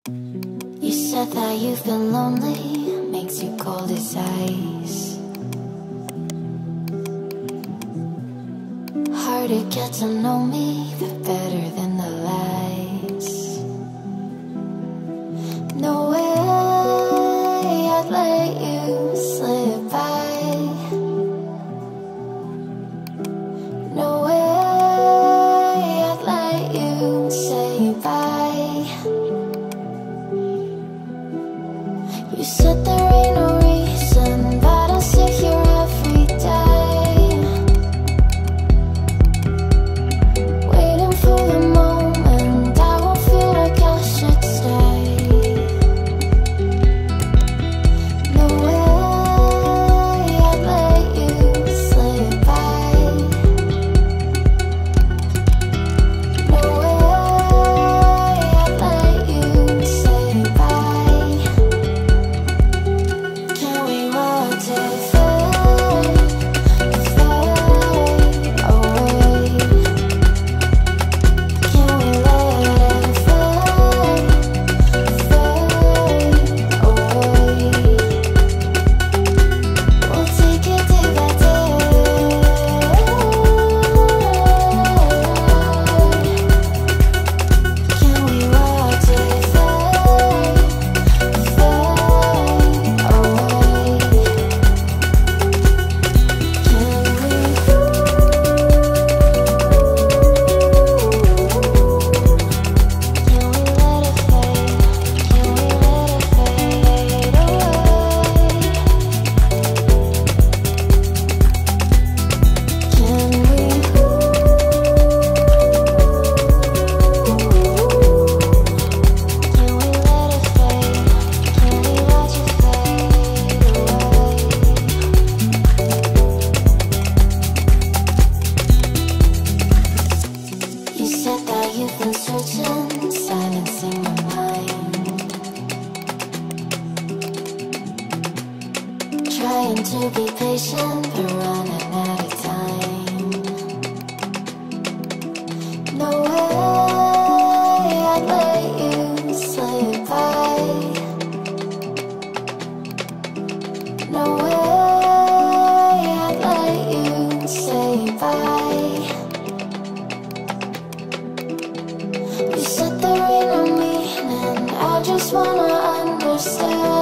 You said that you've been lonely, makes you cold as ice. Hard to get to know me, but better than the lies. No way I'd let you slip by. No way I'd let you say bye. You said there ain't no reason, but I'll sit here every day, waiting for the moment I won't feel like I should stay. No way I'd let you slip by. No way I'd let you say bye. Can we watch it fade, fade away? Can we let it fade, fade away? We'll take it day by day. Can we watch it fade, fade away? You said that you've been searching, silencing your mind, trying to be patient, but running out of time. No way I'd let you slip by. No way I'd let you say bye. You said there ain't no meaning, I just wanna understand.